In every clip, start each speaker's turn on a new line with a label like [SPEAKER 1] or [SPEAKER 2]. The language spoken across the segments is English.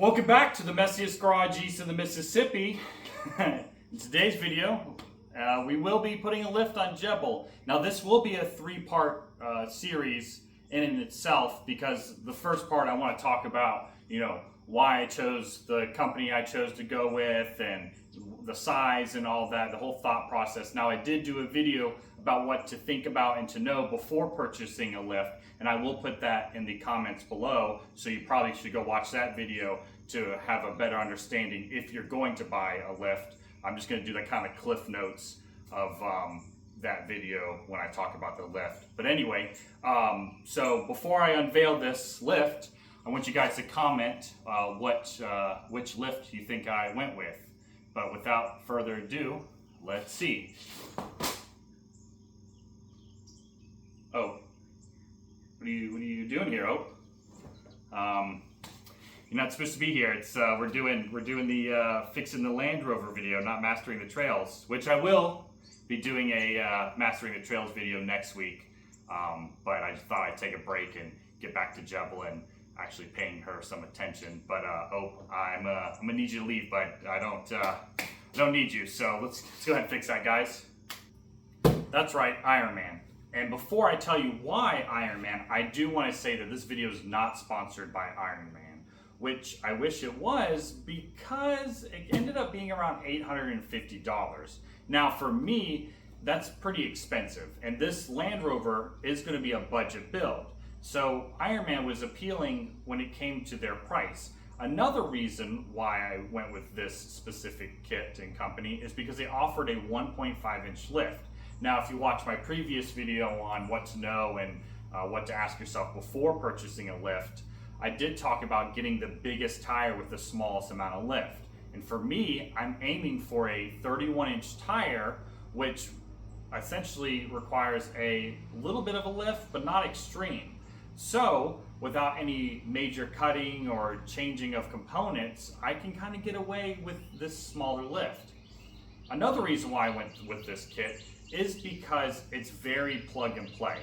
[SPEAKER 1] Welcome back to the messiest garage east of the Mississippi. In today's video, we will be putting a lift on Jebel. Now this will be a three-part series in itself, because the first part I want to talk about, why I chose the company I chose to go with and the size and all that, the whole thought process. Now I did do a video about what to think about and to know before purchasing a lift, and I will put that in the comments below, so you probably should go watch that video to have a better understanding if you're going to buy a lift. I'm just going to do the kind of cliff notes of that video when I talk about the lift. But anyway, so before I unveil this lift, I want you guys to comment which lift you think I went with. But without further ado, let's see. Oh, what are you doing here, Ope? You're not supposed to be here. It's we're doing the fixing the Land Rover video, not mastering the trails, which I will be doing a mastering the trails video next week. But I just thought I'd take a break and get back to Jebel and actually paying her some attention. But Ope, I'm gonna need you to leave, but I don't need you. So let's go ahead and fix that, guys. That's right, Iron Man. And before I tell you why Iron Man, I do want to say that this video is not sponsored by Iron Man, which I wish it was, because it ended up being around $850. Now for me, that's pretty expensive, and this Land Rover is going to be a budget build. So Iron Man was appealing when it came to their price. Another reason why I went with this specific kit and company is because they offered a 1.5-inch lift. Now, if you watch my previous video on what to know and what to ask yourself before purchasing a lift, I did talk about getting the biggest tire with the smallest amount of lift. And for me, I'm aiming for a 31-inch tire, which essentially requires a little bit of a lift, but not extreme. So, without any major cutting or changing of components, I can kind of get away with this smaller lift. Another reason why I went with this kit is because it's very plug and play.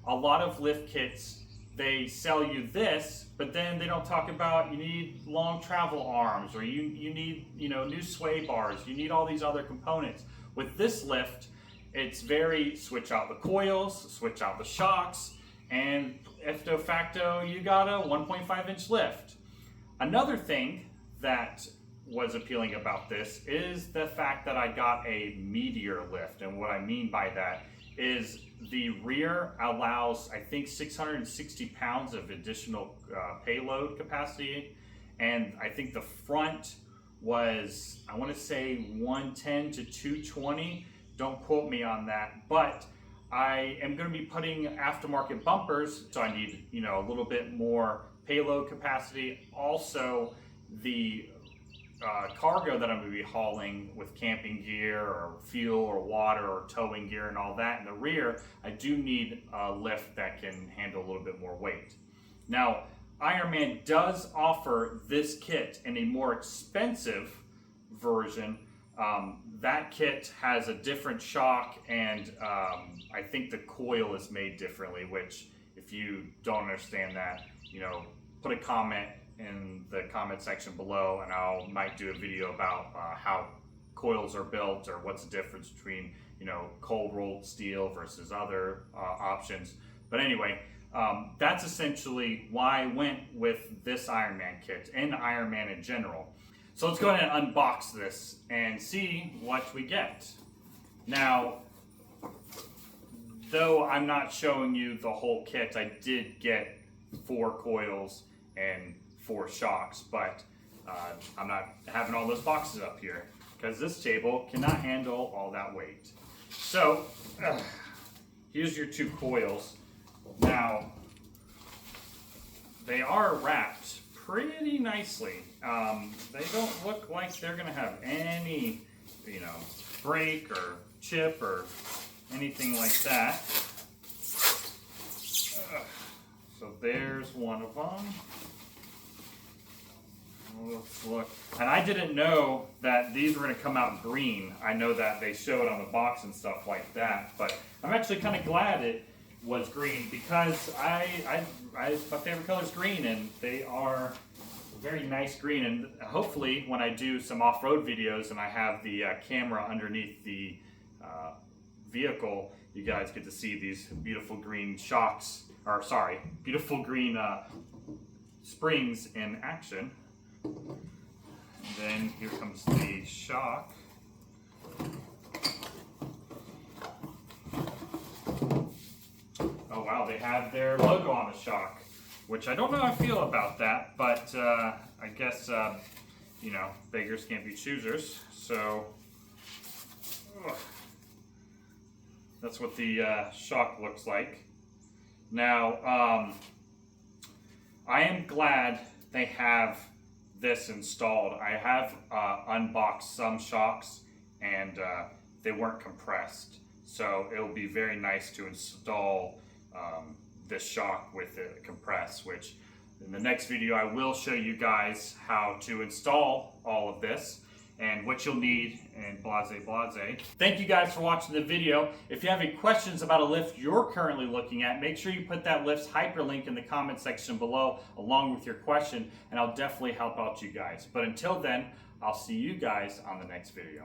[SPEAKER 1] A lot of lift kits, they sell you this, but then they don't talk about you need long travel arms, or you need new sway bars, you need all these other components. With this lift, it's very switch out the coils, switch out the shocks, and if de facto you got a 1.5-inch lift. Another thing that was appealing about this is the fact that I got a Meteor lift, and what I mean by that is the rear allows, I think, 660 pounds of additional payload capacity, and I think the front was, I want to say 110 to 220. Don't quote me on that, but I am going to be putting aftermarket bumpers, so I need a little bit more payload capacity. Also, the cargo that I'm going to be hauling with camping gear or fuel or water or towing gear and all that in the rear, I do need a lift that can handle a little bit more weight. Now, Iron Man does offer this kit in a more expensive version. That kit has a different shock, and I think the coil is made differently, which if you don't understand that, put a comment in the comment section below, and I might do a video about how coils are built, or what's the difference between cold rolled steel versus other options. But anyway, that's essentially why I went with this Iron Man kit and Iron Man in general. So let's go ahead and unbox this and see what we get. Now, though I'm not showing you the whole kit, I did get 4 coils and 4 shocks, but I'm not having all those boxes up here because this table cannot handle all that weight. So here's your 2 coils. Now, they are wrapped pretty nicely. They don't look like they're gonna have any break or chip or anything like that. So there's one of them. Let's look. And I didn't know that these were going to come out green. I know that they show it on the box and stuff like that, but I'm actually kind of glad it was green, because my favorite color is green, and they are very nice green, and hopefully when I do some off-road videos and I have the camera underneath the vehicle, you guys get to see these beautiful green shocks, or sorry, beautiful green springs in action. And then here comes the shock. Oh wow, they have their logo on the shock, which I don't know how I feel about that, but I guess, you know, beggars can't be choosers, so that's what the shock looks like. Now, I am glad they have this installed. I have unboxed some shocks and they weren't compressed, so it'll be very nice to install this shock with it compressed, which in the next video I will show you guys how to install all of this and what you'll need and blase. Thank you guys for watching the video. If you have any questions about a lift you're currently looking at, make sure you put that lift's hyperlink in the comment section below along with your question, and I'll definitely help out you guys. But until then, I'll see you guys on the next video.